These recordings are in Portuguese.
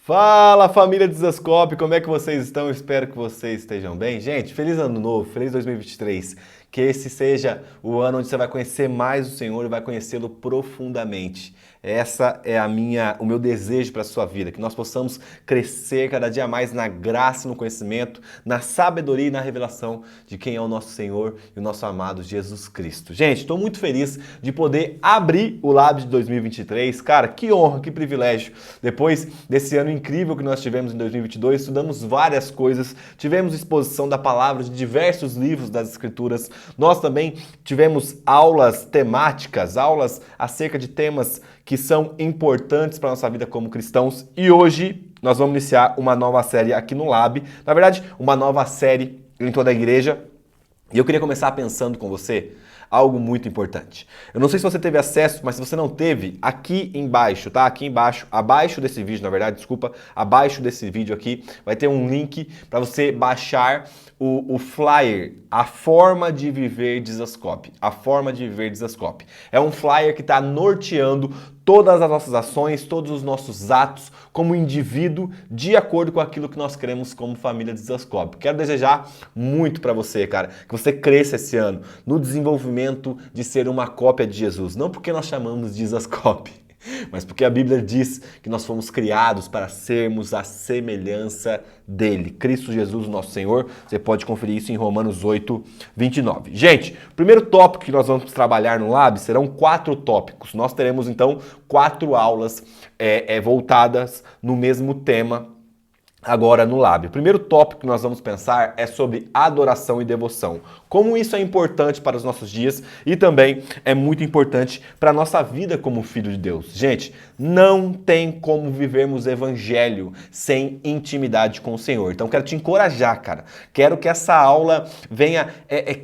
Fala, família Desascope, como é que vocês estão? Espero que vocês estejam bem. Gente, feliz ano novo, feliz 2023. Que esse seja o ano onde você vai conhecer mais o Senhor e vai conhecê-lo profundamente. Essa é o meu desejo para a sua vida, que nós possamos crescer cada dia mais na graça, no conhecimento, na sabedoria e na revelação de quem é o nosso Senhor e o nosso amado Jesus Cristo. Gente, estou muito feliz de poder abrir o Lab de 2023. Cara, que honra, que privilégio. Depois desse ano incrível que nós tivemos em 2022, estudamos várias coisas, tivemos exposição da palavra de diversos livros das Escrituras. Nós também tivemos aulas temáticas, aulas acerca de temas que são importantes para a nossa vida como cristãos. E hoje nós vamos iniciar uma nova série aqui no Lab. Na verdade, uma nova série em toda a igreja. E eu queria começar pensando com você algo muito importante. Eu não sei se você teve acesso, mas se você não teve, aqui embaixo, tá? Aqui embaixo, abaixo desse vídeo, na verdade, desculpa, abaixo desse vídeo aqui, vai ter um link para você baixar o flyer, a forma de viver Desascope. A forma de viver Desascope. É um flyer que está norteando todas as nossas ações, todos os nossos atos como indivíduo, de acordo com aquilo que nós queremos como família Desascope. Quero desejar muito para você, cara, que você cresça esse ano no desenvolvimento de ser uma cópia de Jesus. Não porque nós chamamos de Desascope, mas porque a Bíblia diz que nós fomos criados para sermos a semelhança dele. Cristo Jesus, nosso Senhor. Você pode conferir isso em Romanos 8, 29. Gente, o primeiro tópico que nós vamos trabalhar no Lab serão 4 tópicos. Nós teremos, então, 4 aulas voltadas no mesmo tema agora no Lab. O primeiro tópico que nós vamos pensar é sobre adoração e devoção. Como isso é importante para os nossos dias e também é muito importante para a nossa vida como filho de Deus. Gente, não tem como vivermos evangelho sem intimidade com o Senhor. Então quero te encorajar, cara. Quero que essa aula venha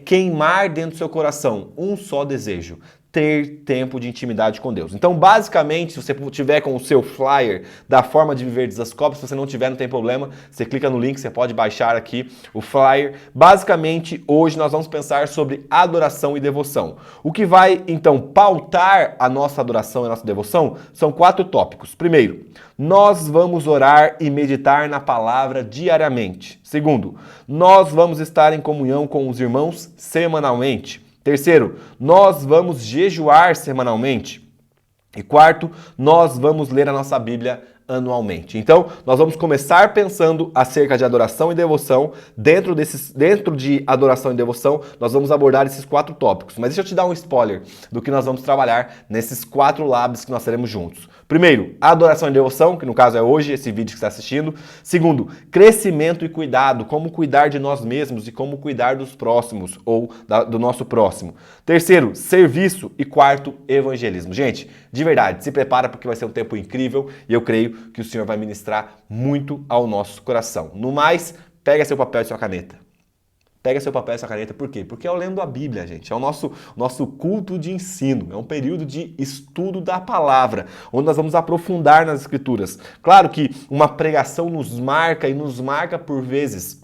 queimar dentro do seu coração um só desejo: ter tempo de intimidade com Deus. Então, basicamente, se você tiver com o seu flyer da forma de viver Desascope, se você não tiver, não tem problema, você clica no link, você pode baixar aqui o flyer. Basicamente, hoje nós vamos pensar sobre adoração e devoção. O que vai, então, pautar a nossa adoração e a nossa devoção são 4 tópicos. Primeiro, nós vamos orar e meditar na palavra diariamente. Segundo, nós vamos estar em comunhão com os irmãos semanalmente. Terceiro, nós vamos jejuar semanalmente. E quarto, nós vamos ler a nossa Bíblia anualmente. Então, nós vamos começar pensando acerca de adoração e devoção. Dentro de adoração e devoção, nós vamos abordar esses 4 tópicos. Mas deixa eu te dar um spoiler do que nós vamos trabalhar nesses 4 labs que nós teremos juntos. Primeiro, adoração e devoção, que no caso é hoje, esse vídeo que você está assistindo. Segundo, crescimento e cuidado, como cuidar de nós mesmos e como cuidar dos próximos ou do nosso próximo. Terceiro, serviço. E quarto, evangelismo. Gente, de verdade, se prepara porque vai ser um tempo incrível e eu creio que o Senhor vai ministrar muito ao nosso coração. No mais, pega seu papel e sua caneta. Pega seu papel e sua caneta, por quê? Porque é o lendo a Bíblia, gente. É o nosso culto de ensino. É um período de estudo da palavra, onde nós vamos aprofundar nas Escrituras. Claro que uma pregação nos marca e nos marca por vezes,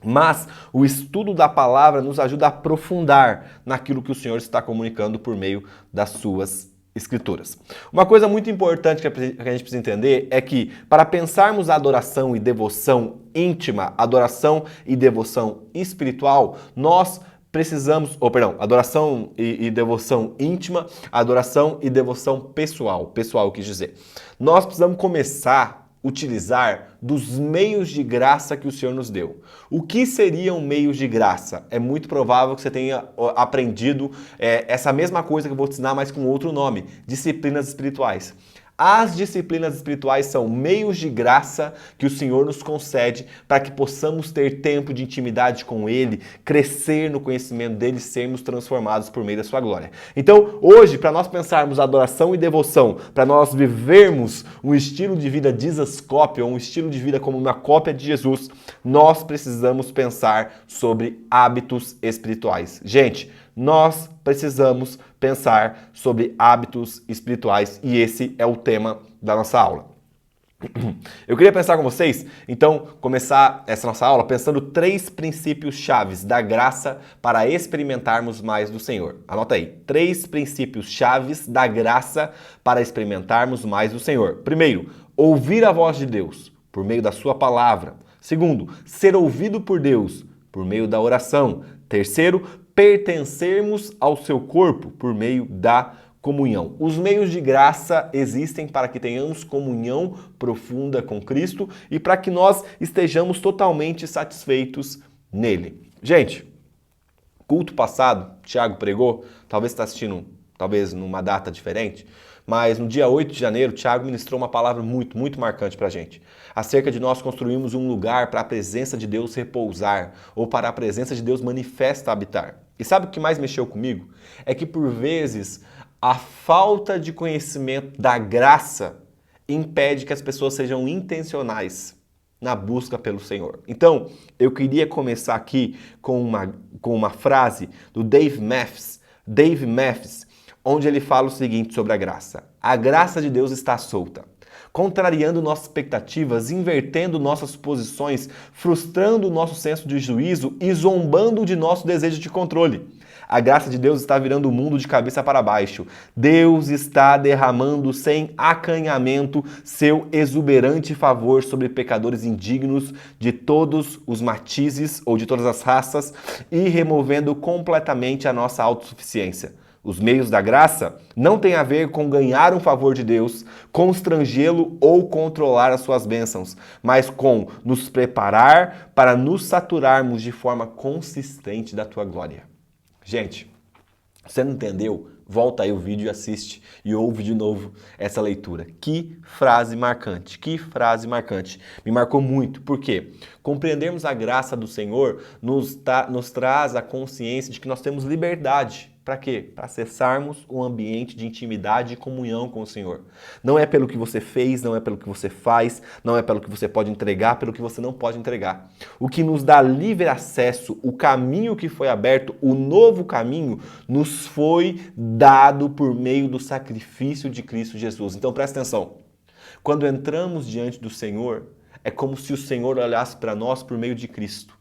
mas o estudo da palavra nos ajuda a aprofundar naquilo que o Senhor está comunicando por meio das suas Escrituras. Uma coisa muito importante que a gente precisa entender é que para pensarmos a adoração e devoção íntima, adoração e devoção espiritual, nós precisamos, adoração e devoção íntima, adoração e devoção pessoal eu quis dizer. Nós precisamos começar utilizar dos meios de graça que o Senhor nos deu. O que seriam meios de graça? É muito provável que você tenha aprendido essa mesma coisa que eu vou te ensinar, mas com outro nome: disciplinas espirituais. As disciplinas espirituais são meios de graça que o Senhor nos concede para que possamos ter tempo de intimidade com Ele, crescer no conhecimento dEle e sermos transformados por meio da sua glória. Então, hoje, para nós pensarmos adoração e devoção, para nós vivermos um estilo de vida Desascope, ou um estilo de vida como uma cópia de Jesus, nós precisamos pensar sobre hábitos espirituais. Gente, nós precisamos pensar sobre hábitos espirituais e esse é o tema da nossa aula. Eu queria pensar com vocês, então, começar essa nossa aula pensando 3 princípios chaves da graça para experimentarmos mais do Senhor. Anota aí, 3 princípios chaves da graça para experimentarmos mais do Senhor. Primeiro, ouvir a voz de Deus por meio da sua palavra. Segundo, ser ouvido por Deus por meio da oração. Terceiro, pertencermos ao seu corpo por meio da comunhão. Os meios de graça existem para que tenhamos comunhão profunda com Cristo e para que nós estejamos totalmente satisfeitos nele. Gente, culto passado, Tiago pregou, talvez você está assistindo, talvez numa data diferente, mas no dia 8 de janeiro, Tiago ministrou uma palavra muito marcante para a gente. Acerca de nós construirmos um lugar para a presença de Deus repousar, ou para a presença de Deus manifesta habitar. E sabe o que mais mexeu comigo? É que por vezes a falta de conhecimento da graça impede que as pessoas sejam intencionais na busca pelo Senhor. Então, eu queria começar aqui com uma frase do Dave Matthews, onde ele fala o seguinte sobre a graça. A graça de Deus está solta, contrariando nossas expectativas, invertendo nossas posições, frustrando o nosso senso de juízo e zombando de nosso desejo de controle. A graça de Deus está virando o mundo de cabeça para baixo. Deus está derramando sem acanhamento seu exuberante favor sobre pecadores indignos de todos os matizes ou de todas as raças e removendo completamente a nossa autossuficiência. Os meios da graça não têm a ver com ganhar um favor de Deus, constrangê-lo ou controlar as suas bênçãos, mas com nos preparar para nos saturarmos de forma consistente da tua glória. Gente, você não entendeu? Volta aí o vídeo e assiste e ouve de novo essa leitura. Que frase marcante, que frase marcante. Me marcou muito, porque compreendermos a graça do Senhor nos traz a consciência de que nós temos liberdade. Para quê? Para acessarmos um ambiente de intimidade e comunhão com o Senhor. Não é pelo que você fez, não é pelo que você faz, não é pelo que você pode entregar, pelo que você não pode entregar. O que nos dá livre acesso, o caminho que foi aberto, o novo caminho, nos foi dado por meio do sacrifício de Cristo Jesus. Então presta atenção. Quando entramos diante do Senhor, é como se o Senhor olhasse para nós por meio de Cristo.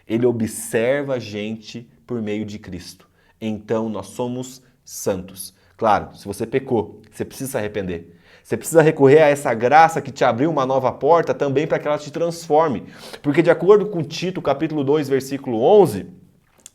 Ele observa a gente por meio de Cristo. Então nós somos santos. Claro, se você pecou, você precisa se arrepender. Você precisa recorrer a essa graça que te abriu uma nova porta também para que ela te transforme. Porque de acordo com Tito, capítulo 2, versículo 11,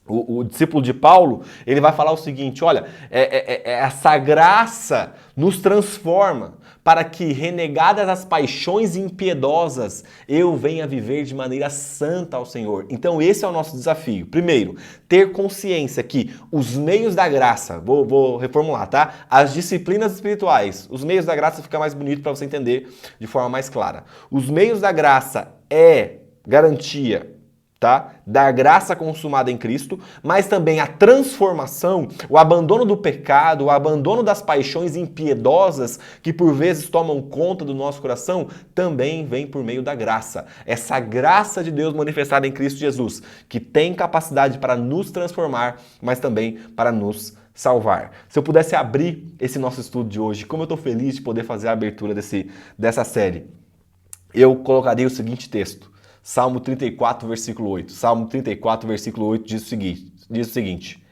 o discípulo de Paulo, ele vai falar o seguinte, olha, essa graça nos transforma para que, renegadas as paixões impiedosas, eu venha viver de maneira santa ao Senhor. Então esse é o nosso desafio. Primeiro, ter consciência que os meios da graça, vou reformular, tá? As disciplinas espirituais, os meios da graça fica mais bonito para você entender de forma mais clara. Os meios da graça é garantia, tá? Da graça consumada em Cristo, mas também a transformação, o abandono do pecado, o abandono das paixões impiedosas que por vezes tomam conta do nosso coração, também vem por meio da graça. Essa graça de Deus manifestada em Cristo Jesus, que tem capacidade para nos transformar, mas também para nos salvar. Se eu pudesse abrir esse nosso estudo de hoje, como eu estou feliz de poder fazer a abertura dessa série, eu colocaria o seguinte texto. Salmo 34, versículo 8. Salmo 34, versículo 8 diz o seguinte: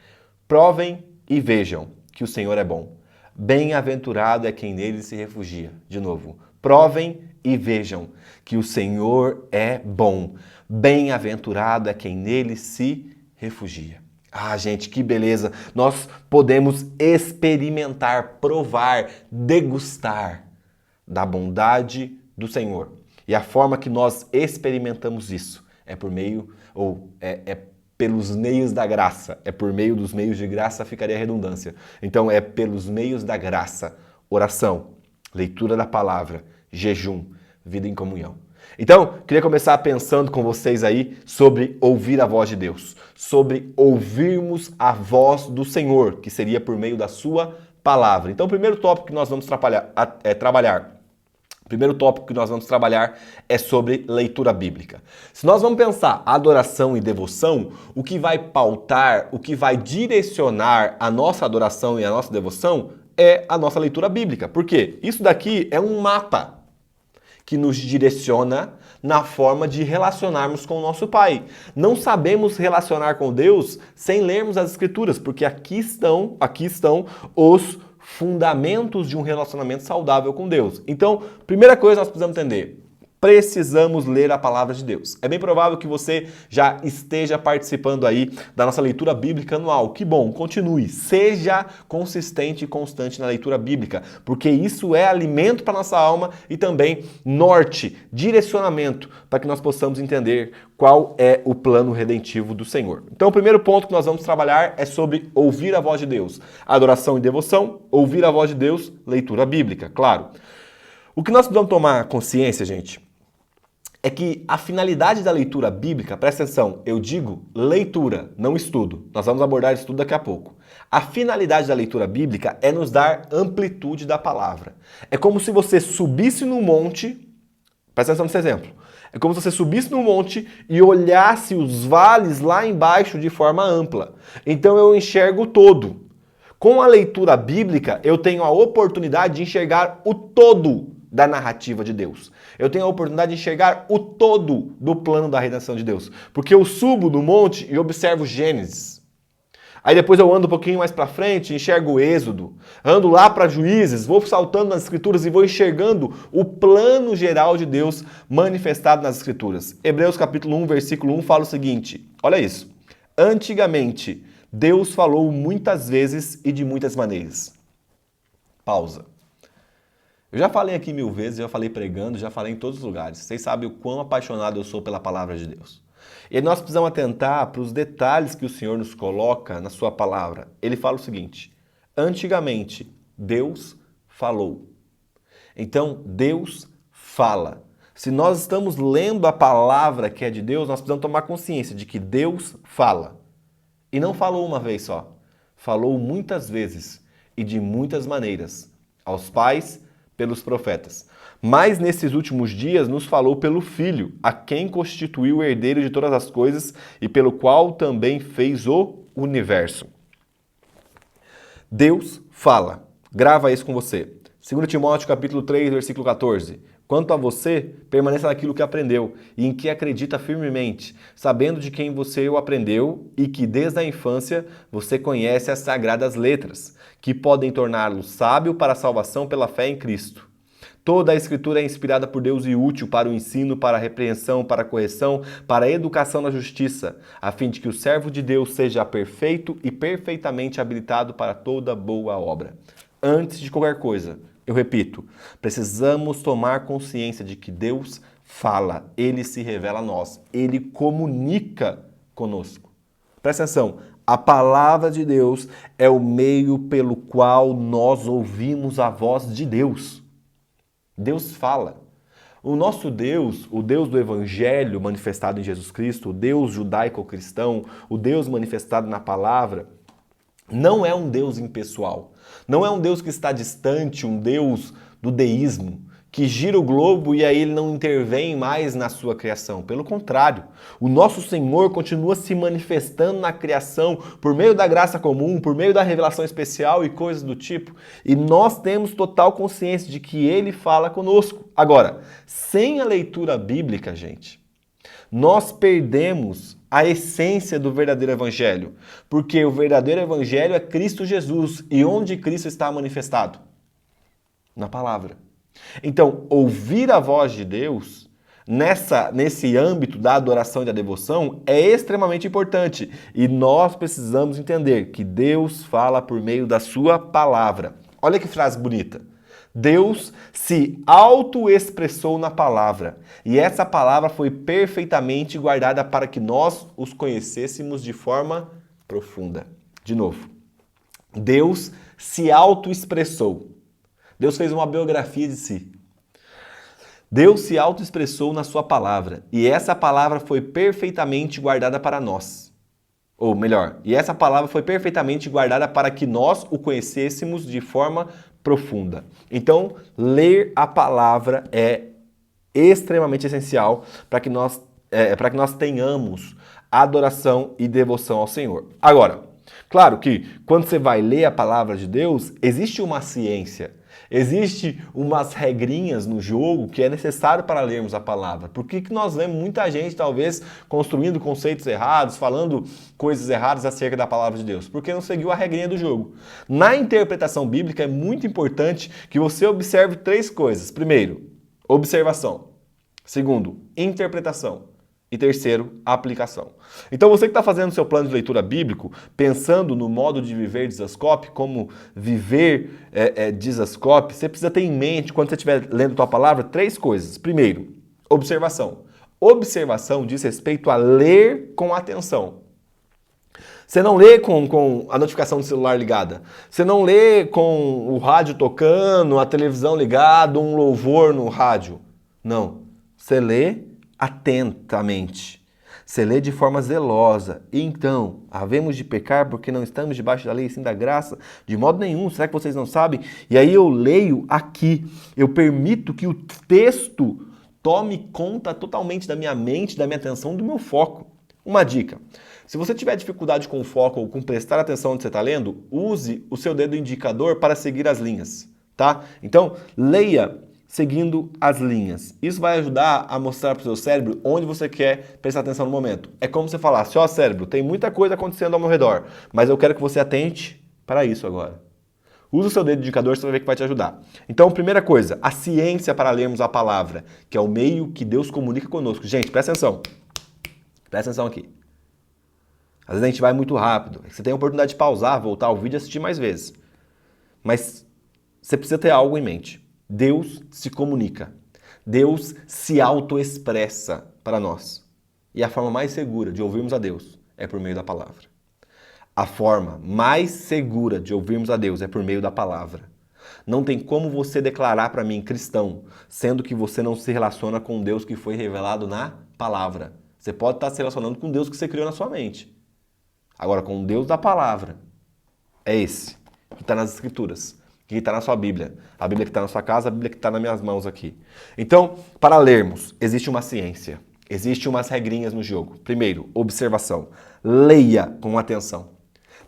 provem e vejam que o Senhor é bom. Bem-aventurado é quem nele se refugia. De novo, provem e vejam que o Senhor é bom. Bem-aventurado é quem nele se refugia. Ah, gente, que beleza! Nós podemos experimentar, provar, degustar da bondade do Senhor. E a forma que nós experimentamos isso é por meio, pelos meios da graça. É por meio dos meios de graça, ficaria a redundância. Então é pelos meios da graça. Oração, leitura da palavra, jejum, vida em comunhão. Então, queria começar pensando com vocês aí sobre ouvir a voz de Deus. Sobre ouvirmos a voz do Senhor, que seria por meio da sua palavra. Então, o primeiro tópico que nós vamos primeiro tópico que nós vamos trabalhar é sobre leitura bíblica. Se nós vamos pensar adoração e devoção, o que vai pautar, o que vai direcionar a nossa adoração e a nossa devoção é a nossa leitura bíblica. Por quê? Isso daqui é um mapa que nos direciona na forma de relacionarmos com o nosso Pai. Não sabemos relacionar com Deus sem lermos as Escrituras, porque aqui estão os fundamentos de um relacionamento saudável com Deus. Então, primeira coisa nós precisamos entender. Precisamos ler a palavra de Deus. É bem provável que você já esteja participando aí da nossa leitura bíblica anual. Que bom, continue. Seja consistente e constante na leitura bíblica, porque isso é alimento para nossa alma e também norte, direcionamento, para que nós possamos entender qual é o plano redentivo do Senhor. Então, o primeiro ponto que nós vamos trabalhar é sobre ouvir a voz de Deus. Adoração e devoção, ouvir a voz de Deus, leitura bíblica, claro. O que nós precisamos tomar consciência, gente, é que a finalidade da leitura bíblica, presta atenção, eu digo leitura, não estudo. Nós vamos abordar estudo daqui a pouco. A finalidade da leitura bíblica é nos dar amplitude da palavra. É como se você subisse num monte, presta atenção nesse exemplo, é como se você subisse num monte e olhasse os vales lá embaixo de forma ampla. Então eu enxergo todo. Com a leitura bíblica, eu tenho a oportunidade de enxergar o todo da narrativa de Deus. Eu tenho a oportunidade de enxergar o todo do plano da redenção de Deus. Porque eu subo no monte e observo Gênesis. Aí depois eu ando um pouquinho mais para frente, enxergo o Êxodo. Ando lá para Juízes, vou saltando nas Escrituras e vou enxergando o plano geral de Deus manifestado nas Escrituras. Hebreus capítulo 1, versículo 1 fala o seguinte, olha isso. Antigamente, Deus falou muitas vezes e de muitas maneiras. Pausa. Eu já falei aqui 1000 vezes, já falei pregando, já falei em todos os lugares. Vocês sabem o quão apaixonado eu sou pela palavra de Deus. E nós precisamos atentar para os detalhes que o Senhor nos coloca na sua palavra. Ele fala o seguinte, antigamente Deus falou. Então Deus fala. Se nós estamos lendo a palavra que é de Deus, nós precisamos tomar consciência de que Deus fala. E não falou uma vez só, falou muitas vezes e de muitas maneiras, aos pais, pelos profetas. Mas nesses últimos dias nos falou pelo Filho, a quem constituiu o herdeiro de todas as coisas e pelo qual também fez o universo. Deus fala. Grava isso com você. 2 Timóteo capítulo 3, versículo 14. Quanto a você, permaneça naquilo que aprendeu e em que acredita firmemente, sabendo de quem você o aprendeu e que desde a infância você conhece as sagradas letras, que podem torná-lo sábio para a salvação pela fé em Cristo. Toda a Escritura é inspirada por Deus e útil para o ensino, para a repreensão, para a correção, para a educação na justiça, a fim de que o servo de Deus seja perfeito e perfeitamente habilitado para toda boa obra. Antes de qualquer coisa, eu repito, precisamos tomar consciência de que Deus fala, Ele se revela a nós, Ele comunica conosco. Presta atenção, a palavra de Deus é o meio pelo qual nós ouvimos a voz de Deus. Deus fala. O nosso Deus, o Deus do Evangelho manifestado em Jesus Cristo, o Deus judaico-cristão, o Deus manifestado na palavra, não é um Deus impessoal. Não é um Deus que está distante, um Deus do deísmo, que gira o globo e aí ele não intervém mais na sua criação. Pelo contrário, o nosso Senhor continua se manifestando na criação por meio da graça comum, por meio da revelação especial e coisas do tipo. E nós temos total consciência de que Ele fala conosco. Agora, sem a leitura bíblica, gente, nós perdemos a essência do verdadeiro evangelho, porque o verdadeiro evangelho é Cristo Jesus. E onde Cristo está manifestado? Na palavra. Então, ouvir a voz de Deus nesse âmbito da adoração e da devoção é extremamente importante. E nós precisamos entender que Deus fala por meio da sua palavra. Olha que frase bonita. Deus se autoexpressou na palavra, e essa palavra foi perfeitamente guardada para que nós os conhecêssemos de forma profunda. De novo, Deus se autoexpressou. Deus fez uma biografia de si. Deus se autoexpressou na sua palavra, e essa palavra foi perfeitamente guardada para nós. Ou melhor, e essa palavra foi perfeitamente guardada para que nós o conhecêssemos de forma profunda. Então, ler a palavra é extremamente essencial para que nós tenhamos adoração e devoção ao Senhor. Agora, claro que quando você vai ler a palavra de Deus, existe uma ciência, Existe umas regrinhas no jogo que é necessário para lermos a palavra. Por que nós vemos muita gente, talvez, construindo conceitos errados, falando coisas erradas acerca da palavra de Deus? Porque não seguiu a regrinha do jogo. Na interpretação bíblica é muito importante que você observe três coisas. Primeiro, observação. Segundo, interpretação. E terceiro, aplicação. Então você que está fazendo seu plano de leitura bíblico, pensando no modo de viver de Zascope, como viver de Zascope, você precisa ter em mente, quando você estiver lendo a tua palavra, três coisas. Primeiro, observação. Observação diz respeito a ler com atenção. Você não lê com a notificação do celular ligada. Você não lê com o rádio tocando, a televisão ligada, um louvor no rádio. Não. Você lê atentamente. Você lê de forma zelosa. E então, havemos de pecar porque não estamos debaixo da lei e sim da graça? De modo nenhum. Será que vocês não sabem? E aí eu leio aqui. Eu permito que o texto tome conta totalmente da minha mente, da minha atenção, do meu foco. Uma dica. Se você tiver dificuldade com o foco ou com prestar atenção onde você está lendo, use o seu dedo indicador para seguir as linhas, tá? Então, leia seguindo as linhas. Isso vai ajudar a mostrar para o seu cérebro onde você quer prestar atenção no momento. É como se falasse, ó cérebro, tem muita coisa acontecendo ao meu redor, mas eu quero que você atente para isso agora. Usa o seu dedo indicador, você vai ver que vai te ajudar. Então, primeira coisa, a ciência para lermos a palavra, que é o meio que Deus comunica conosco. Gente, presta atenção. Presta atenção aqui. Às vezes a gente vai muito rápido. Você tem a oportunidade de pausar, voltar ao vídeo e assistir mais vezes. Mas você precisa ter algo em mente. Deus se comunica. Deus se autoexpressa para nós. E a forma mais segura de ouvirmos a Deus é por meio da palavra. A forma mais segura de ouvirmos a Deus é por meio da palavra. Não tem como você declarar para mim cristão, sendo que você não se relaciona com Deus que foi revelado na palavra. Você pode estar se relacionando com Deus que você criou na sua mente. Agora, com o Deus da palavra, é esse, que está nas Escrituras, que está na sua Bíblia. A Bíblia que está na sua casa, a Bíblia que está nas minhas mãos aqui. Então, para lermos, existe uma ciência, existem umas regrinhas no jogo. Primeiro, observação. Leia com atenção.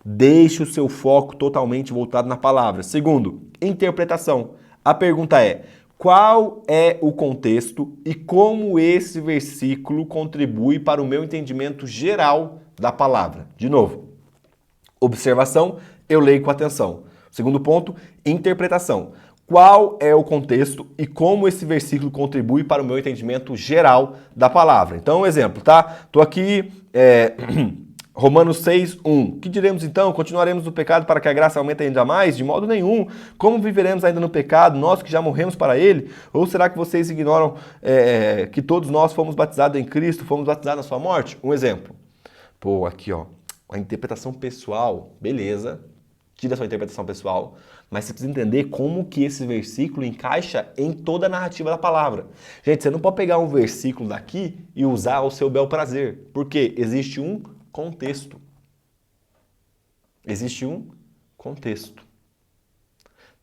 Deixe o seu foco totalmente voltado na palavra. Segundo, interpretação. A pergunta é, qual é o contexto e como esse versículo contribui para o meu entendimento geral da palavra? De novo, observação, eu leio com atenção. Segundo ponto, interpretação. Qual é o contexto e como esse versículo contribui para o meu entendimento geral da palavra? Então, um exemplo, tá? Estou aqui, Romanos 6, 1. Que diremos então? Continuaremos no pecado para que a graça aumente ainda mais? De modo nenhum. Como viveremos ainda no pecado, nós que já morremos para ele? Ou será que vocês ignoram que todos nós fomos batizados em Cristo, fomos batizados na sua morte? Um exemplo. Pô, aqui ó, a interpretação pessoal, beleza. Tira a sua interpretação pessoal, mas você precisa entender como que esse versículo encaixa em toda a narrativa da palavra. Gente, você não pode pegar um versículo daqui e usar ao seu bel prazer, porque existe um contexto. Existe um contexto.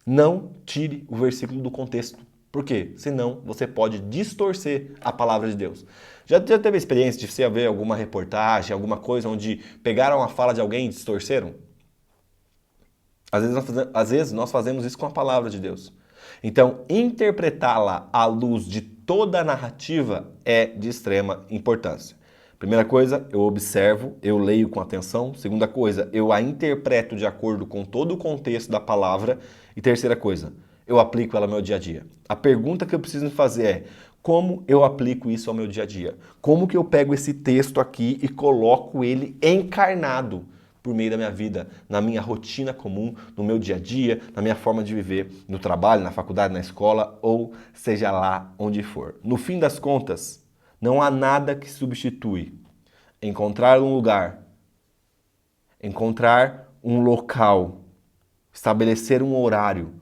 Não tire o versículo do contexto. Por quê? Senão você pode distorcer a palavra de Deus. Já teve a experiência de você ver alguma reportagem, alguma coisa onde pegaram a fala de alguém e distorceram? Às vezes nós fazemos isso com a palavra de Deus. Então, interpretá-la à luz de toda a narrativa é de extrema importância. Primeira coisa, eu observo, eu leio com atenção. Segunda coisa, eu a interpreto de acordo com todo o contexto da palavra. E terceira coisa, eu aplico ela ao meu dia a dia. A pergunta que eu preciso fazer é, como eu aplico isso ao meu dia a dia? Como que eu pego esse texto aqui e coloco ele encarnado por meio da minha vida, na minha rotina comum, no meu dia a dia, na minha forma de viver, no trabalho, na faculdade, na escola, ou seja lá onde for. No fim das contas, não há nada que substitui encontrar um lugar, encontrar um local, estabelecer um horário,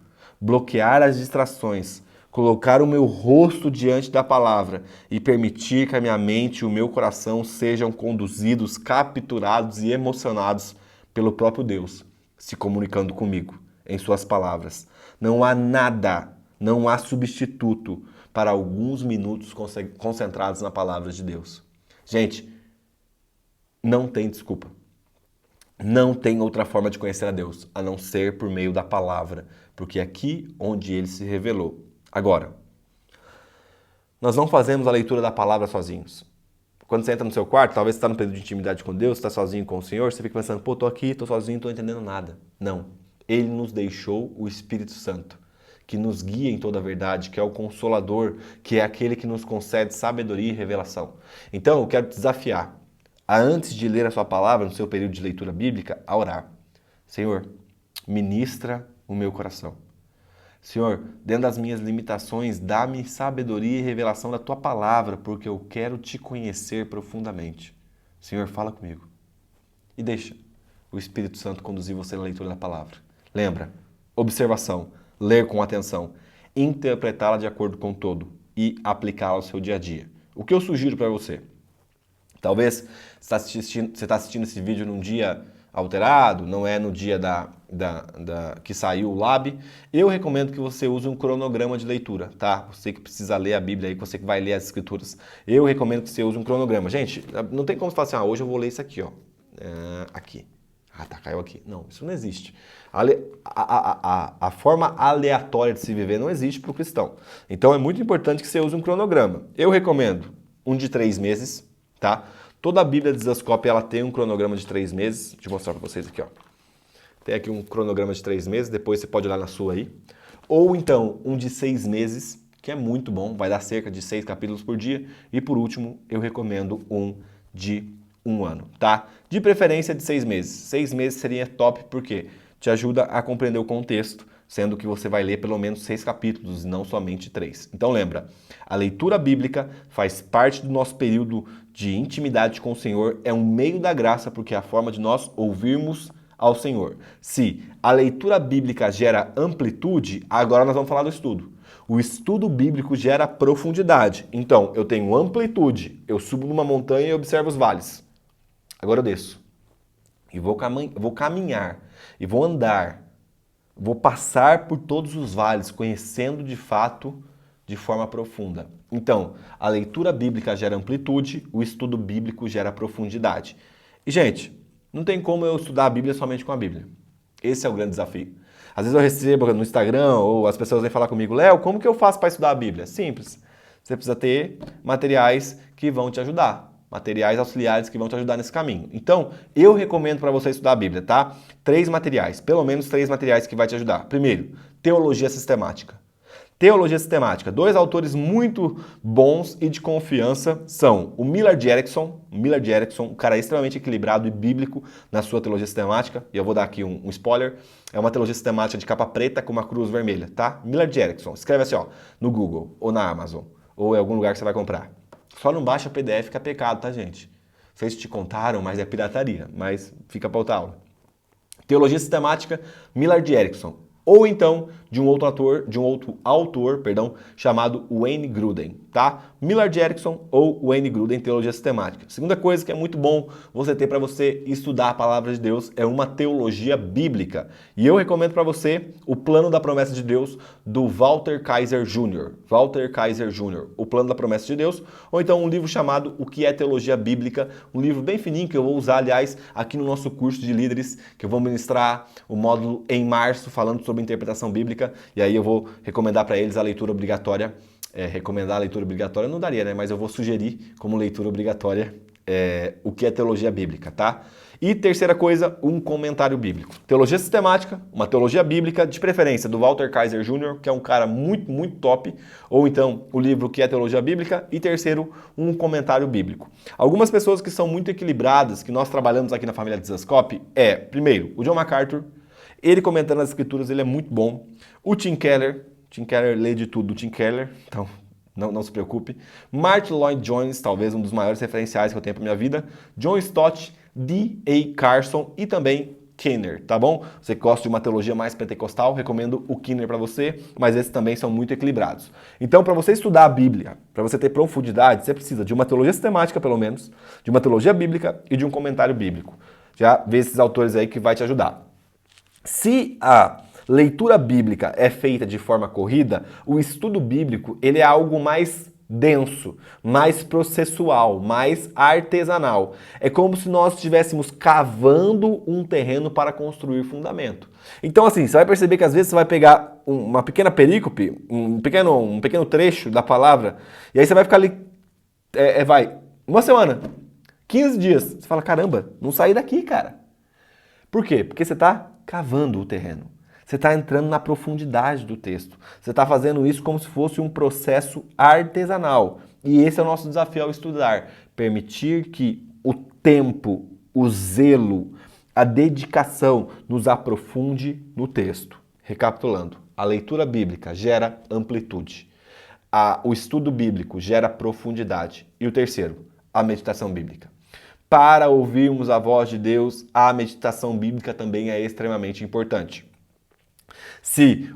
bloquear as distrações, colocar o meu rosto diante da palavra e permitir que a minha mente e o meu coração sejam conduzidos, capturados e emocionados pelo próprio Deus, se comunicando comigo em suas palavras. Não há nada, não há substituto para alguns minutos concentrados na palavra de Deus. Gente, não tem desculpa. Não tem outra forma de conhecer a Deus, a não ser por meio da palavra, porque é aqui onde ele se revelou. Agora, nós não fazemos a leitura da palavra sozinhos. Quando você entra no seu quarto, talvez você está no período de intimidade com Deus, está sozinho com o Senhor, você fica pensando, pô, tô aqui, tô sozinho, não tô entendendo nada. Não. Ele nos deixou o Espírito Santo, que nos guia em toda a verdade, que é o Consolador, que é aquele que nos concede sabedoria e revelação. Então, eu quero te desafiar a, antes de ler a sua palavra, no seu período de leitura bíblica, a orar. Senhor, ministra o meu coração. Senhor, dentro das minhas limitações, dá-me sabedoria e revelação da Tua palavra, porque eu quero Te conhecer profundamente. Senhor, fala comigo. E deixa o Espírito Santo conduzir você na leitura da palavra. Lembra, observação, ler com atenção, interpretá-la de acordo com o todo e aplicá-la ao seu dia a dia. O que eu sugiro para você? Talvez você está assistindo esse vídeo num dia alterado, não é no dia que saiu o Lab. Eu recomendo que você use um cronograma de leitura, tá? Você que precisa ler a Bíblia aí, você que vai ler as Escrituras. Eu recomendo que você use um cronograma. Gente, não tem como você falar assim, hoje eu vou ler isso aqui, ó. Aqui. Ah, tá, caiu aqui. Não, isso não existe. A forma aleatória de se viver não existe para o cristão. Então é muito importante que você use um cronograma. Eu recomendo um de 3 meses, tá? Toda a Bíblia de Zascope, ela tem um cronograma de 3 meses. Deixa eu mostrar para vocês aqui, ó. Tem aqui um cronograma de 3 meses, depois você pode olhar na sua aí. Ou então, um de 6 meses, que é muito bom, vai dar cerca de 6 capítulos por dia. E por último, eu recomendo um de 1 ano, tá? De preferência de 6 meses. 6 meses seria top porque te ajuda a compreender o contexto, sendo que você vai ler pelo menos 6 capítulos, não somente 3. Então lembra, a leitura bíblica faz parte do nosso período de intimidade com o Senhor, é um meio da graça, porque é a forma de nós ouvirmos ao Senhor. Se a leitura bíblica gera amplitude, agora nós vamos falar do estudo. O estudo bíblico gera profundidade. Então, eu tenho amplitude, eu subo numa montanha e observo os vales. Agora eu desço. E vou caminhar, e vou andar, vou passar por todos os vales, conhecendo de fato, de forma profunda. Então, a leitura bíblica gera amplitude, o estudo bíblico gera profundidade. E, gente, não tem como eu estudar a Bíblia somente com a Bíblia. Esse é o grande desafio. Às vezes eu recebo no Instagram, ou as pessoas vêm falar comigo, Léo, como que eu faço para estudar a Bíblia? Simples. Você precisa ter materiais que vão te ajudar. Materiais auxiliares que vão te ajudar nesse caminho. Então, eu recomendo para você estudar a Bíblia, tá? 3 materiais, pelo menos 3 materiais que vai te ajudar. Primeiro, teologia sistemática. Teologia sistemática. 2 autores muito bons e de confiança são o Millard Erickson, um cara extremamente equilibrado e bíblico na sua teologia sistemática, e eu vou dar aqui um spoiler, é uma teologia sistemática de capa preta com uma cruz vermelha, tá? Millard Erickson, escreve assim, ó, no Google, ou na Amazon, ou em algum lugar que você vai comprar. Só não baixa PDF que é pecado, tá, gente? Não sei se te contaram, mas é pirataria, mas fica para outra aula. Teologia sistemática, Millard Erickson. Ou então de um outro autor, chamado Wayne Grudem, tá? Millard Erickson ou Wayne Grudem, teologia sistemática. Segunda coisa que é muito bom você ter para você estudar a palavra de Deus é uma teologia bíblica. E eu recomendo para você o Plano da Promessa de Deus do Walter Kaiser Jr. O Plano da Promessa de Deus, ou então um livro chamado O que é Teologia Bíblica, um livro bem fininho que eu vou usar, aliás, aqui no nosso curso de líderes, que eu vou ministrar o módulo em março, falando sobre interpretação bíblica, e aí eu vou recomendar para eles a leitura obrigatória. Recomendar a leitura obrigatória não daria, né? Mas eu vou sugerir como leitura obrigatória o que é teologia bíblica, tá? E terceira coisa, um comentário bíblico. Teologia sistemática, uma teologia bíblica, de preferência do Walter Kaiser Jr., que é um cara muito, muito top, ou então o livro que é teologia bíblica, e terceiro, um comentário bíblico. Algumas pessoas que são muito equilibradas, que nós trabalhamos aqui na família de Zascope, primeiro, o John MacArthur, ele comentando as escrituras, ele é muito bom. O Tim Keller lê de tudo do Tim Keller, então não se preocupe. Martin Lloyd Jones, talvez um dos maiores referenciais que eu tenho para minha vida. John Stott, D.A. Carson e também Keener, tá bom? Você que gosta de uma teologia mais pentecostal, recomendo o Keener para você, mas esses também são muito equilibrados. Então, para você estudar a Bíblia, para você ter profundidade, você precisa de uma teologia sistemática, pelo menos, de uma teologia bíblica e de um comentário bíblico. Já vê esses autores aí que vai te ajudar. Se a leitura bíblica é feita de forma corrida, o estudo bíblico ele é algo mais denso, mais processual, mais artesanal. É como se nós estivéssemos cavando um terreno para construir fundamento. Então, assim, você vai perceber que às vezes você vai pegar uma pequena perícope, um pequeno trecho da palavra, e aí você vai ficar ali, vai, uma semana, 15 dias. Você fala, caramba, não saí daqui, cara. Por quê? Porque você está cavando o terreno. Você está entrando na profundidade do texto. Você está fazendo isso como se fosse um processo artesanal. E esse é o nosso desafio ao estudar. Permitir que o tempo, o zelo, a dedicação nos aprofunde no texto. Recapitulando, a leitura bíblica gera amplitude. O estudo bíblico gera profundidade. E o terceiro, a meditação bíblica. Para ouvirmos a voz de Deus, a meditação bíblica também é extremamente importante. Se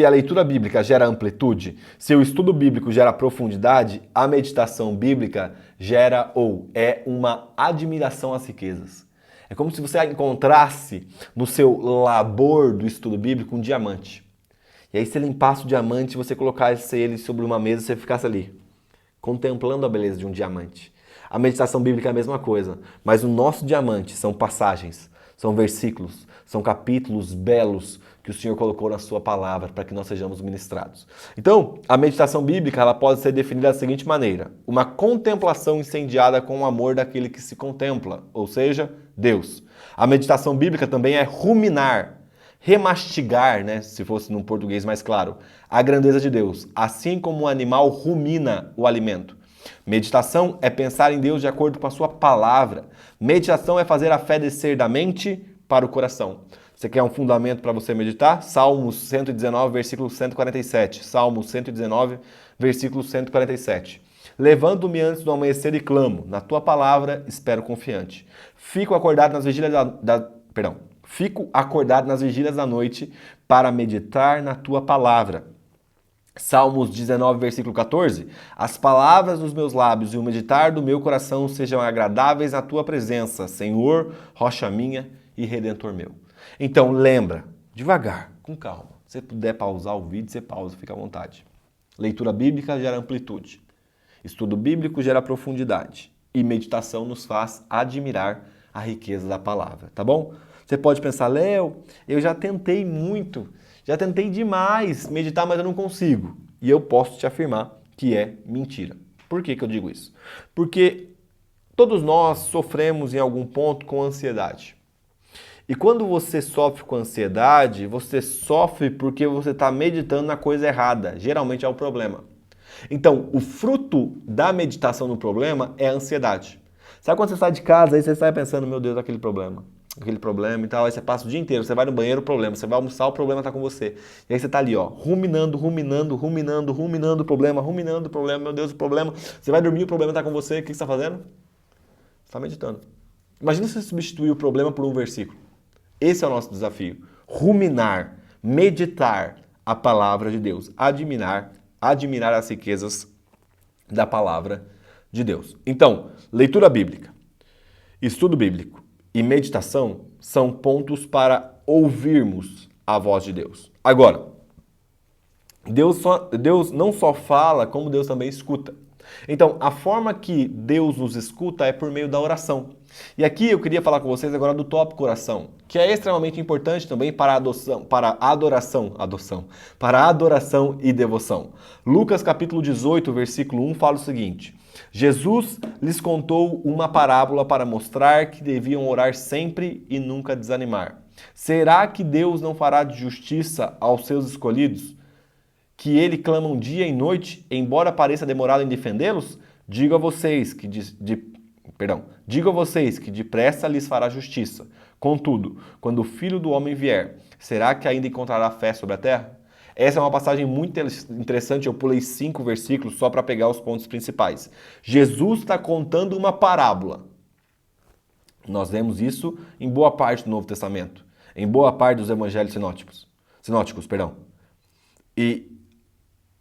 a leitura bíblica gera amplitude, se o estudo bíblico gera profundidade, a meditação bíblica gera ou é uma admiração às riquezas. É como se você encontrasse no seu labor do estudo bíblico um diamante. E aí você limpasse o diamante, você colocasse ele sobre uma mesa e você ficasse ali, contemplando a beleza de um diamante. A meditação bíblica é a mesma coisa, mas o nosso diamante são passagens, são versículos, são capítulos belos que o Senhor colocou na sua palavra para que nós sejamos ministrados. Então, a meditação bíblica ela pode ser definida da seguinte maneira: uma contemplação incendiada com o amor daquele que se contempla, ou seja, Deus. A meditação bíblica também é ruminar, remastigar, né, se fosse num português mais claro, a grandeza de Deus, assim como o animal rumina o alimento. Meditação é pensar em Deus de acordo com a sua palavra. Meditação é fazer a fé descer da mente para o coração. Você quer um fundamento para você meditar? Salmos 119, versículo 147. Salmos 119, versículo 147. Levanto-me antes do amanhecer e clamo. Na tua palavra espero confiante. Fico acordado nas vigílias da noite para meditar na tua palavra. Salmos 19, versículo 14. As palavras dos meus lábios e o meditar do meu coração sejam agradáveis na tua presença, Senhor, rocha minha e redentor meu. Então lembra, devagar, com calma. Se você puder pausar o vídeo, você pausa, fica à vontade. Leitura bíblica gera amplitude. Estudo bíblico gera profundidade. E meditação nos faz admirar a riqueza da palavra, tá bom? Você pode pensar, Léo, eu já tentei muito, já tentei demais meditar, mas eu não consigo. E eu posso te afirmar que é mentira. Por que eu digo isso? Porque todos nós sofremos em algum ponto com ansiedade. E quando você sofre com ansiedade, você sofre porque você está meditando na coisa errada. Geralmente é o problema. Então, o fruto da meditação no problema é a ansiedade. Sabe quando você sai de casa, aí você sai pensando, meu Deus, aquele problema e tal, aí você passa o dia inteiro, você vai no banheiro, o problema, você vai almoçar, o problema está com você. E aí você está ali, ó, ruminando o problema, meu Deus, o problema. Você vai dormir, o problema está com você, o que você está fazendo? Você está meditando. Imagina se você substituir o problema por um versículo. Esse é o nosso desafio. Ruminar, meditar a palavra de Deus. Admirar as riquezas da palavra de Deus. Então, leitura bíblica, estudo bíblico e meditação são pontos para ouvirmos a voz de Deus. Agora, Deus não só fala, como Deus também escuta. Então, a forma que Deus nos escuta é por meio da oração. E aqui eu queria falar com vocês agora do tópico oração, que é extremamente importante também para adoração e devoção. Lucas capítulo 18, versículo 1 fala o seguinte: Jesus lhes contou uma parábola para mostrar que deviam orar sempre e nunca desanimar. Será que Deus não fará de justiça aos seus escolhidos, que ele clamam dia e noite, embora pareça demorado em defendê-los? Digo a vocês que depressa lhes fará justiça. Contudo, quando o Filho do Homem vier, será que ainda encontrará fé sobre a terra? Essa é uma passagem muito interessante, eu pulei 5 versículos só para pegar os pontos principais. Jesus está contando uma parábola. Nós vemos isso em boa parte do Novo Testamento, em boa parte dos evangelhos sinóticos. E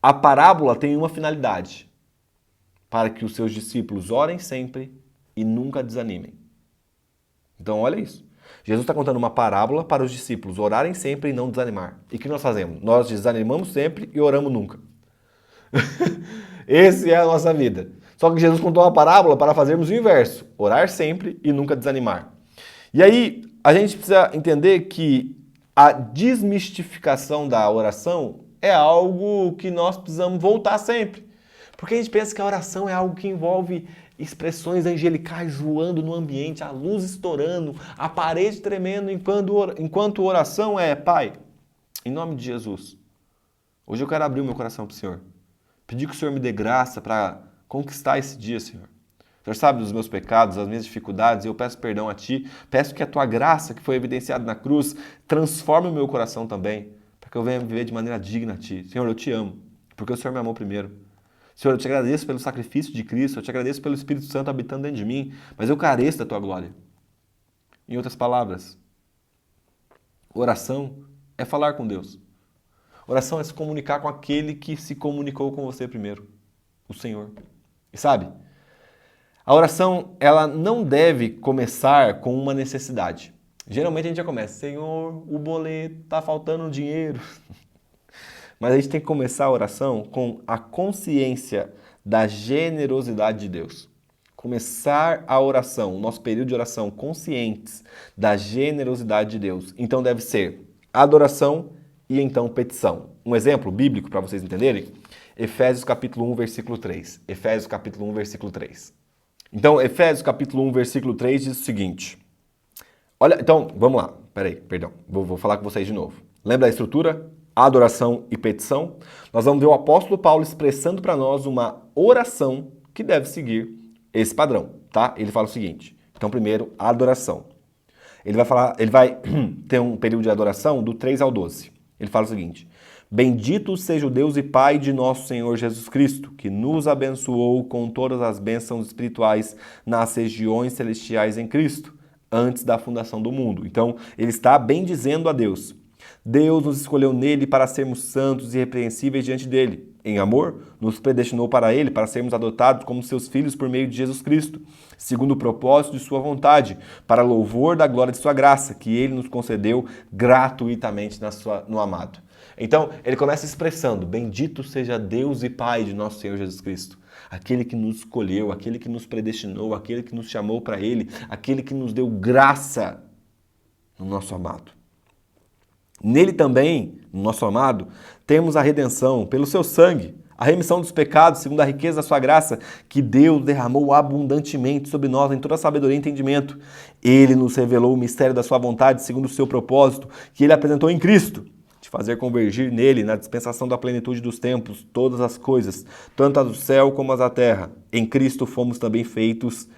a parábola tem uma finalidade: para que os seus discípulos orem sempre e nunca desanimem. Então olha isso. Jesus está contando uma parábola para os discípulos orarem sempre e não desanimar. E o que nós fazemos? Nós desanimamos sempre e oramos nunca. Esse é a nossa vida. Só que Jesus contou uma parábola para fazermos o inverso, orar sempre e nunca desanimar. E aí, a gente precisa entender que a desmistificação da oração é algo que nós precisamos voltar sempre. Porque a gente pensa que a oração é algo que envolve expressões angelicais voando no ambiente, a luz estourando, a parede tremendo, enquanto oração é: Pai, em nome de Jesus, hoje eu quero abrir o meu coração para o Senhor. Pedir que o Senhor me dê graça para conquistar esse dia, Senhor. O Senhor sabe dos meus pecados, das minhas dificuldades, e eu peço perdão a Ti. Peço que a Tua graça, que foi evidenciada na cruz, transforme o meu coração também, para que eu venha viver de maneira digna a Ti. Senhor, eu Te amo, porque o Senhor me amou primeiro. Senhor, eu Te agradeço pelo sacrifício de Cristo, eu Te agradeço pelo Espírito Santo habitando dentro de mim, mas eu careço da Tua glória. Em outras palavras, oração é falar com Deus. Oração é se comunicar com aquele que se comunicou com você primeiro, o Senhor. E sabe, a oração, ela não deve começar com uma necessidade. Geralmente a gente já começa: Senhor, o boleto, tá faltando dinheiro. Mas a gente tem que começar a oração com a consciência da generosidade de Deus. Começar a oração, o nosso período de oração, conscientes da generosidade de Deus. Então deve ser adoração e então petição. Um exemplo bíblico para vocês entenderem: Efésios capítulo 1, versículo 3. Efésios capítulo 1, versículo 3. Então, Efésios capítulo 1, versículo 3 diz o seguinte. Olha, então, vamos lá. Perdão. Vou falar com vocês de novo. Lembra da estrutura? Adoração e petição. Nós vamos ver o apóstolo Paulo expressando para nós uma oração que deve seguir esse padrão, tá? Ele fala o seguinte. Então, primeiro, a adoração. Ele vai ter um período de adoração do 3 ao 12. Ele fala o seguinte: Bendito seja o Deus e Pai de nosso Senhor Jesus Cristo, que nos abençoou com todas as bênçãos espirituais nas regiões celestiais em Cristo, antes da fundação do mundo. Então, ele está bendizendo a Deus. Deus nos escolheu nele para sermos santos e irrepreensíveis diante dele. Em amor, nos predestinou para ele, para sermos adotados como seus filhos por meio de Jesus Cristo, segundo o propósito de sua vontade, para louvor da glória de sua graça, que ele nos concedeu gratuitamente no amado. Então, ele começa expressando: Bendito seja Deus e Pai de nosso Senhor Jesus Cristo. Aquele que nos escolheu, aquele que nos predestinou, aquele que nos chamou para ele, aquele que nos deu graça no nosso amado. Nele também, no nosso amado, temos a redenção pelo seu sangue, a remissão dos pecados segundo a riqueza da sua graça, que Deus derramou abundantemente sobre nós em toda sabedoria e entendimento. Ele nos revelou o mistério da sua vontade segundo o seu propósito, que ele apresentou em Cristo, de fazer convergir nele, na dispensação da plenitude dos tempos, todas as coisas, tanto as do céu como as da terra. Em Cristo fomos também feitos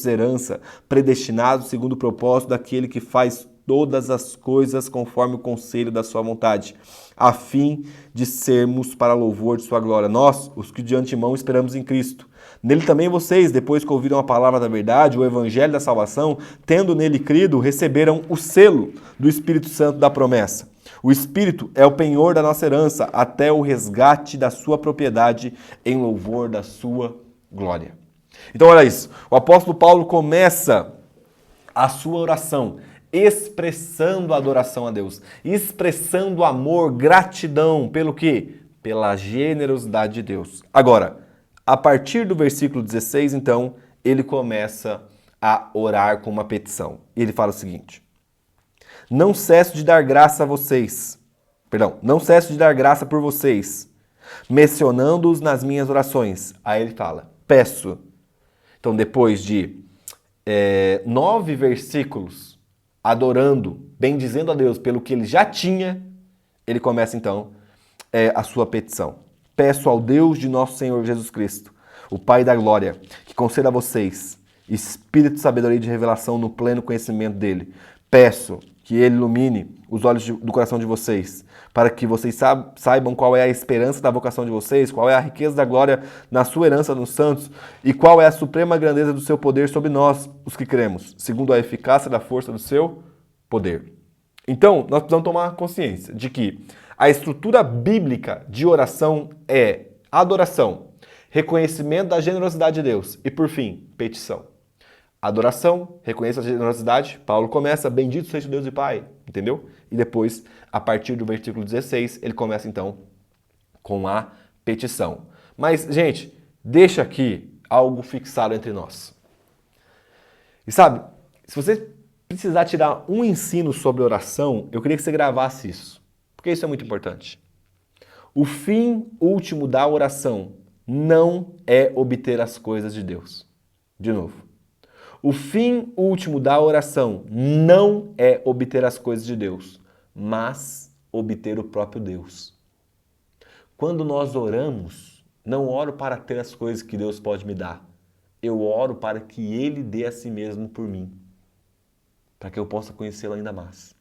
herança, predestinados segundo o propósito daquele que faz todas as coisas conforme o conselho da sua vontade, a fim de sermos para louvor de sua glória. Nós, os que de antemão esperamos em Cristo. Nele também vocês, depois que ouviram a palavra da verdade, o evangelho da salvação, tendo nele crido, receberam o selo do Espírito Santo da promessa. O Espírito é o penhor da nossa herança, até o resgate da sua propriedade, em louvor da sua glória. Então olha isso, o apóstolo Paulo começa a sua oração expressando adoração a Deus, expressando amor, gratidão, pelo quê? Pela generosidade de Deus. Agora, a partir do versículo 16, então, ele começa a orar com uma petição. Ele fala o seguinte: Não cesso de dar graça a vocês, não cesso de dar graça por vocês, mencionando-os nas minhas orações. Aí ele fala: peço. Então, depois de 9 versículos adorando, bendizendo a Deus pelo que ele já tinha, ele começa então a sua petição. Peço ao Deus de nosso Senhor Jesus Cristo, o Pai da glória, que conceda a vocês espírito de sabedoria e de revelação no pleno conhecimento dele. Peço que ele ilumine os olhos do coração de vocês, para que vocês saibam qual é a esperança da vocação de vocês, qual é a riqueza da glória na sua herança nos santos, e qual é a suprema grandeza do seu poder sobre nós, os que cremos, segundo a eficácia da força do seu poder. Então, nós precisamos tomar consciência de que a estrutura bíblica de oração é adoração, reconhecimento da generosidade de Deus e, por fim, petição. Adoração, reconheça a generosidade. Paulo começa: Bendito seja Deus e Pai, entendeu? E depois, a partir do versículo 16, ele começa então com a petição. Mas, gente, deixa aqui algo fixado entre nós. E sabe, se você precisar tirar um ensino sobre oração, eu queria que você gravasse isso, porque isso é muito importante. O fim último da oração não é obter as coisas de Deus. De novo. O fim último da oração não é obter as coisas de Deus, mas obter o próprio Deus. Quando nós oramos, não oro para ter as coisas que Deus pode me dar. Eu oro para que Ele dê a si mesmo por mim, para que eu possa conhecê-lo ainda mais.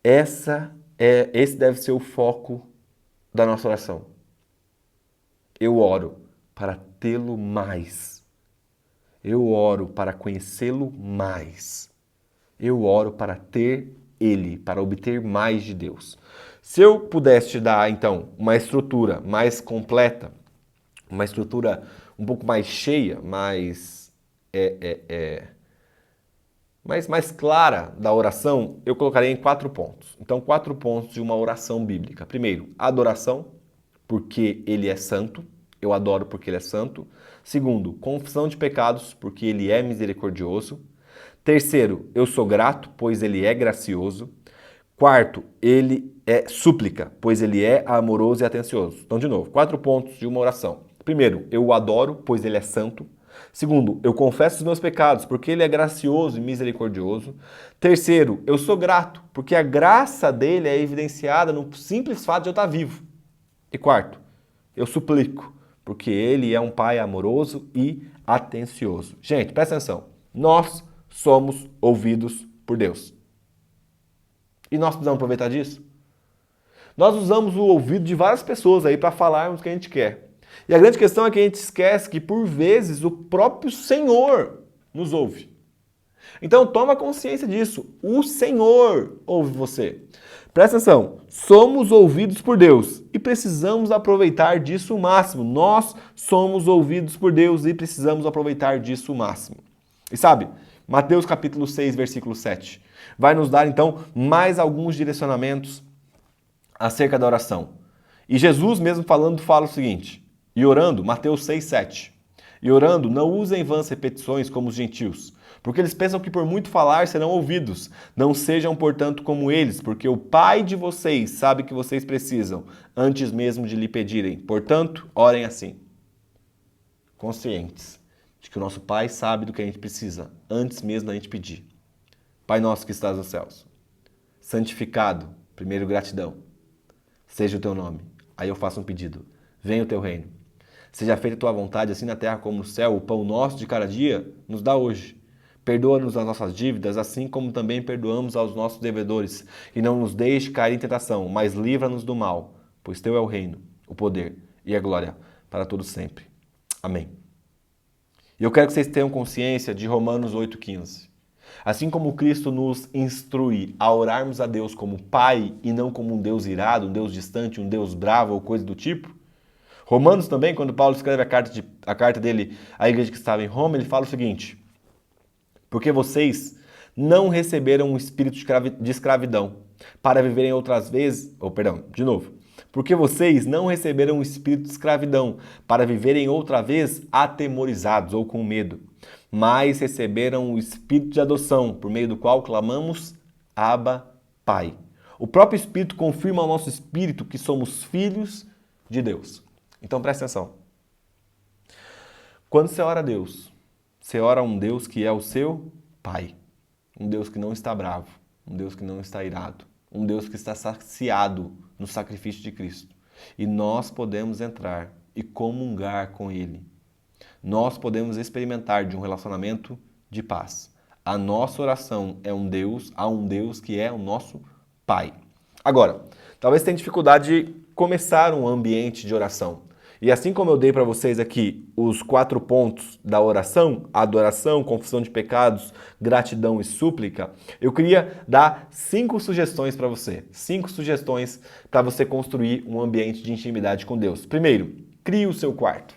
Esse deve ser o foco da nossa oração. Eu oro para tê-lo mais. Eu oro para conhecê-lo mais. Eu oro para ter Ele, para obter mais de Deus. Se eu pudesse te dar, então, uma estrutura mais completa, uma estrutura um pouco mais cheia, mais clara da oração, eu colocaria em 4 pontos. Então, 4 pontos de uma oração bíblica. Primeiro, adoração, porque Ele é santo. Eu adoro porque Ele é santo. Segundo, confissão de pecados, porque Ele é misericordioso. Terceiro, eu sou grato, pois Ele é gracioso. Quarto, Ele é súplica, pois Ele é amoroso e atencioso. Então, de novo, 4 pontos de uma oração. Primeiro, eu o adoro, pois Ele é santo. Segundo, eu confesso os meus pecados, porque Ele é gracioso e misericordioso. Terceiro, eu sou grato, porque a graça dele é evidenciada no simples fato de eu estar vivo. E quarto, eu suplico, porque Ele é um Pai amoroso e atencioso. Gente, presta atenção. Nós somos ouvidos por Deus. E nós precisamos aproveitar disso? Nós usamos o ouvido de várias pessoas aí para falarmos o que a gente quer. E a grande questão é que a gente esquece que, por vezes, o próprio Senhor nos ouve. Então, toma consciência disso. O Senhor ouve você. Presta atenção. Somos ouvidos por Deus e precisamos aproveitar disso o máximo. Nós somos ouvidos por Deus e precisamos aproveitar disso o máximo. E sabe, Mateus capítulo 6, versículo 7, vai nos dar, então, mais alguns direcionamentos acerca da oração. E Jesus mesmo falando fala o seguinte: e orando, Mateus 6, 7. E orando, não usem vãs repetições como os gentios, porque eles pensam que por muito falar serão ouvidos. Não sejam, portanto, como eles, porque o Pai de vocês sabe que vocês precisam, antes mesmo de lhe pedirem. Portanto, orem assim, conscientes de que o nosso Pai sabe do que a gente precisa, antes mesmo da gente pedir. Pai nosso que estás nos céus, santificado, primeiro gratidão, seja o teu nome. Aí eu faço um pedido. Venha o teu reino. Seja feita a tua vontade, assim na terra como no céu. O pão nosso de cada dia nos dá hoje. Perdoa-nos as nossas dívidas, assim como também perdoamos aos nossos devedores. E não nos deixe cair em tentação, mas livra-nos do mal. Pois teu é o reino, o poder e a glória para todos sempre. Amém. E eu quero que vocês tenham consciência de Romanos 8,15. Assim como Cristo nos instrui a orarmos a Deus como Pai e não como um Deus irado, um Deus distante, um Deus bravo ou coisa do tipo, Romanos também, quando Paulo escreve a carta dele à igreja que estava em Roma, ele fala o seguinte: porque vocês não receberam um espírito de escravidão para viverem outras vezes, porque vocês não receberam um espírito de escravidão para viverem outra vez atemorizados ou com medo, mas receberam o espírito de adoção, por meio do qual clamamos Abba, Pai. O próprio Espírito confirma ao nosso espírito que somos filhos de Deus. Então presta atenção. Quando você ora a Deus, você ora a um Deus que é o seu Pai. Um Deus que não está bravo, um Deus que não está irado, um Deus que está saciado no sacrifício de Cristo. E nós podemos entrar e comungar com Ele. Nós podemos experimentar de um relacionamento de paz. A nossa oração é a um Deus que é o nosso Pai. Agora, talvez tenha dificuldade de começar um ambiente de oração. E assim como eu dei para vocês aqui os 4 pontos da oração, adoração, confissão de pecados, gratidão e súplica, eu queria dar 5 sugestões para você. 5 sugestões para você construir um ambiente de intimidade com Deus. Primeiro, crie o seu quarto.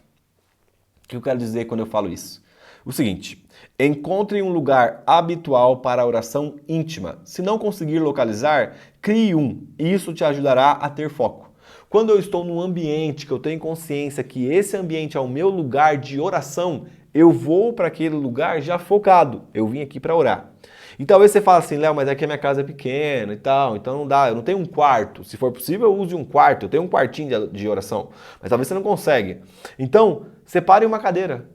O que eu quero dizer quando eu falo isso? O seguinte: encontre um lugar habitual para a oração íntima. Se não conseguir localizar, crie um, e isso te ajudará a ter foco. Quando eu estou num ambiente que eu tenho consciência que esse ambiente é o meu lugar de oração, eu vou para aquele lugar já focado. Eu vim aqui para orar. E talvez você fale assim, Léo, mas aqui a minha casa é pequena e tal, então não dá, eu não tenho um quarto. Se for possível, eu use um quarto, eu tenho um quartinho de oração. Mas talvez você não consegue. Então, separe uma cadeira.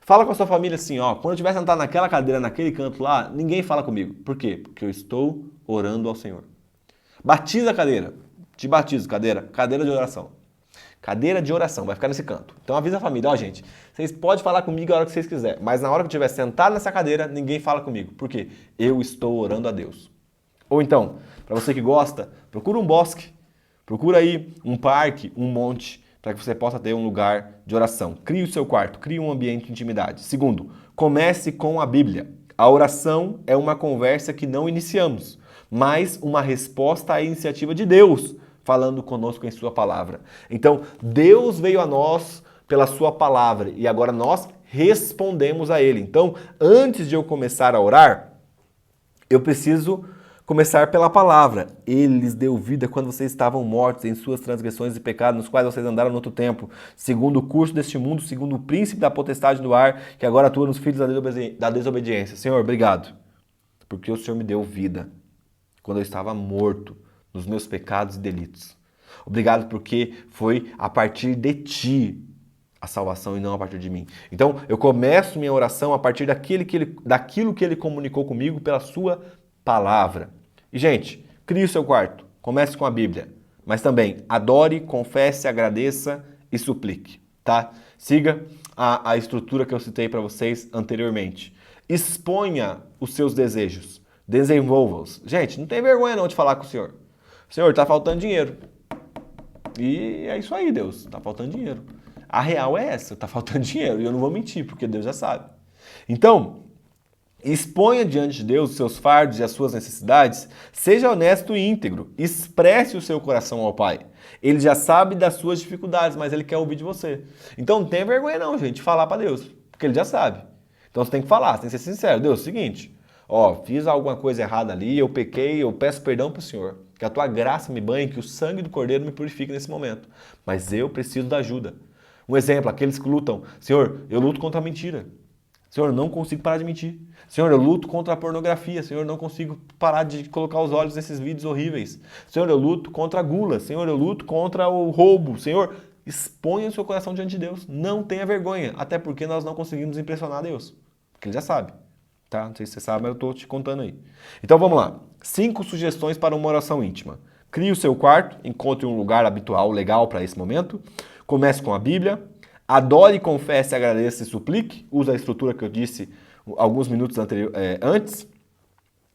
Fala com a sua família assim, ó, quando eu estiver sentado naquela cadeira, naquele canto lá, ninguém fala comigo. Por quê? Porque eu estou orando ao Senhor. Batiza a cadeira. Te batizo, cadeira. Cadeira de oração. Cadeira de oração, vai ficar nesse canto. Então avisa a família, ó gente, vocês podem falar comigo a hora que vocês quiserem, mas na hora que eu estiver sentado nessa cadeira, ninguém fala comigo. Por quê? Eu estou orando a Deus. Ou então, para você que gosta, procura um bosque, procura aí um parque, um monte, para que você possa ter um lugar de oração. Crie o seu quarto, crie um ambiente de intimidade. Segundo, comece com a Bíblia. A oração é uma conversa que não iniciamos, mas uma resposta à iniciativa de Deus, falando conosco em sua palavra. Então, Deus veio a nós pela sua palavra e agora nós respondemos a ele. Então, antes de eu começar a orar, eu preciso começar pela palavra. Ele lhes deu vida quando vocês estavam mortos em suas transgressões e pecados, nos quais vocês andaram no outro tempo, segundo o curso deste mundo, segundo o príncipe da potestade do ar, que agora atua nos filhos da desobediência. Senhor, obrigado, porque o Senhor me deu vida quando eu estava morto nos meus pecados e delitos. Obrigado porque foi a partir de ti a salvação e não a partir de mim. Então, eu começo minha oração a partir daquilo que ele comunicou comigo pela sua palavra. E, gente, crie o seu quarto. Comece com a Bíblia. Mas também adore, confesse, agradeça e suplique, tá? Siga a estrutura que eu citei para vocês anteriormente. Exponha os seus desejos. Desenvolva-os. Gente, não tem vergonha não de falar com o Senhor. Senhor, está faltando dinheiro. E é isso aí, Deus. Está faltando dinheiro. A real é essa. Está faltando dinheiro. E eu não vou mentir, porque Deus já sabe. Então, exponha diante de Deus os seus fardos e as suas necessidades. Seja honesto e íntegro. Expresse o seu coração ao Pai. Ele já sabe das suas dificuldades, mas Ele quer ouvir de você. Então, não tenha vergonha não, gente, de falar para Deus. Porque Ele já sabe. Então, você tem que falar. Você tem que ser sincero. Deus, é o seguinte... Ó, fiz alguma coisa errada ali, eu pequei, eu peço perdão para o Senhor. Que a tua graça me banhe, que o sangue do Cordeiro me purifique nesse momento. Mas eu preciso da ajuda. Um exemplo, aqueles que lutam. Senhor, eu luto contra a mentira. Senhor, eu não consigo parar de mentir. Senhor, eu luto contra a pornografia. Senhor, eu não consigo parar de colocar os olhos nesses vídeos horríveis. Senhor, eu luto contra a gula. Senhor, eu luto contra o roubo. Senhor, exponha o seu coração diante de Deus. Não tenha vergonha. Até porque nós não conseguimos impressionar Deus. Porque Ele já sabe. Tá? Não sei se você sabe, mas eu estou te contando aí. Então vamos lá. 5 sugestões para uma oração íntima. Crie o seu quarto, encontre um lugar habitual, legal para esse momento. Comece com a Bíblia. Adore, confesse, agradeça e suplique. Use a estrutura que eu disse alguns minutos antes.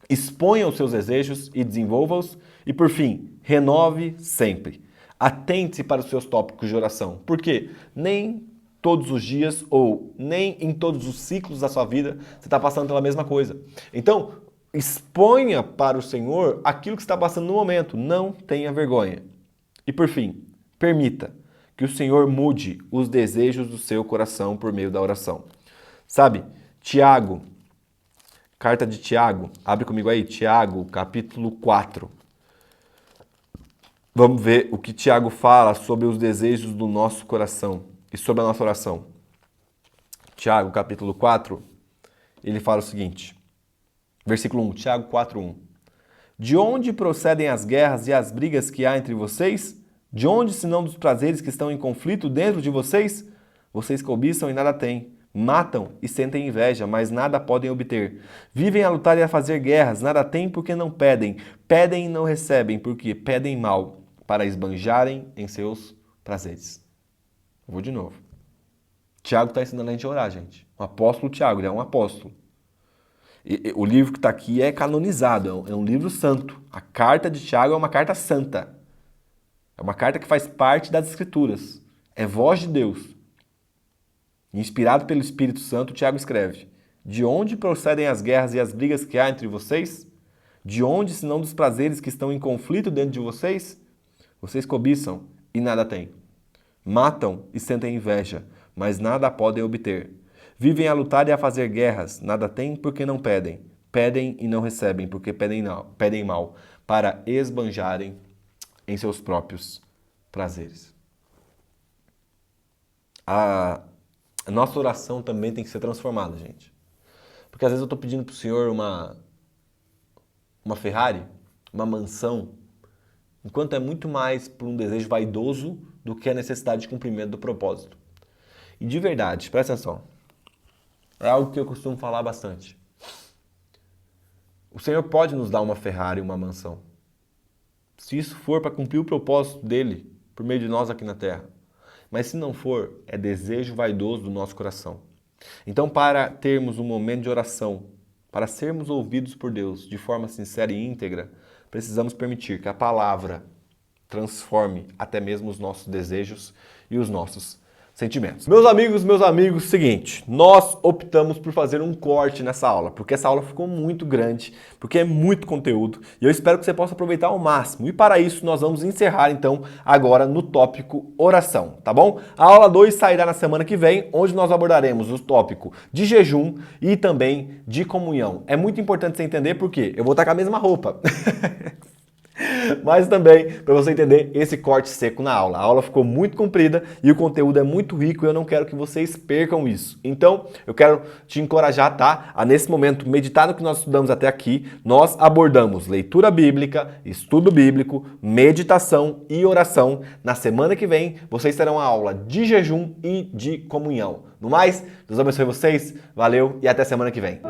Exponha os seus desejos e desenvolva-os. E por fim, renove sempre. Atente-se para os seus tópicos de oração. Por quê? Nem todos os dias ou nem em todos os ciclos da sua vida você está passando pela mesma coisa. Então, exponha para o Senhor aquilo que está passando no momento. Não tenha vergonha. E por fim, permita que o Senhor mude os desejos do seu coração por meio da oração. Sabe, Tiago, carta de Tiago, abre comigo aí, Tiago, capítulo 4. Vamos ver o que Tiago fala sobre os desejos do nosso coração e sobre a nossa oração. Tiago, capítulo 4, ele fala o seguinte, versículo 1, Tiago 4:1. De onde procedem as guerras e as brigas que há entre vocês? De onde, senão dos prazeres que estão em conflito dentro de vocês? Vocês cobiçam e nada têm. Matam e sentem inveja, mas nada podem obter. Vivem a lutar e a fazer guerras, nada têm porque não pedem. Pedem e não recebem, porque pedem mal, para esbanjarem em seus prazeres. Vou de novo. Tiago está ensinando a gente a orar, gente. O apóstolo Tiago, ele é um apóstolo. O livro que está aqui é canonizado, é um livro santo. A carta de Tiago é uma carta santa. É uma carta que faz parte das Escrituras. É voz de Deus. Inspirado pelo Espírito Santo, Tiago escreve: De onde procedem as guerras e as brigas que há entre vocês? De onde, senão dos prazeres que estão em conflito dentro de vocês? Vocês cobiçam e nada têm. Matam e sentem inveja, mas nada podem obter. Vivem a lutar e a fazer guerras, nada têm porque não pedem. Pedem e não recebem porque pedem mal, para esbanjarem em seus próprios prazeres. A nossa oração também tem que ser transformada, gente. Porque às vezes eu estou pedindo para o Senhor uma Ferrari, uma mansão, enquanto é muito mais por um desejo vaidoso do que a necessidade de cumprimento do propósito. E de verdade, presta atenção, é algo que eu costumo falar bastante. O Senhor pode nos dar uma Ferrari, uma mansão, se isso for para cumprir o propósito dele por meio de nós aqui na terra. Mas se não for, é desejo vaidoso do nosso coração. Então, para termos um momento de oração, para sermos ouvidos por Deus de forma sincera e íntegra, precisamos permitir que a palavra transforme até mesmo os nossos desejos e os nossos sentimentos. Meus amigos, seguinte, nós optamos por fazer um corte nessa aula, porque essa aula ficou muito grande, porque é muito conteúdo, e eu espero que você possa aproveitar ao máximo. E para isso nós vamos encerrar então agora no tópico oração, tá bom? A aula 2 sairá na semana que vem, onde nós abordaremos o tópico de jejum e também de comunhão. É muito importante você entender porque eu vou estar com a mesma roupa. Mas também para você entender esse corte seco na aula. A aula ficou muito comprida e o conteúdo é muito rico e eu não quero que vocês percam isso. Então, eu quero te encorajar, tá? A nesse momento meditar no que nós estudamos até aqui. Nós abordamos leitura bíblica, estudo bíblico, meditação e oração. Na semana que vem, vocês terão a aula de jejum e de comunhão. No mais, Deus abençoe vocês, valeu e até semana que vem.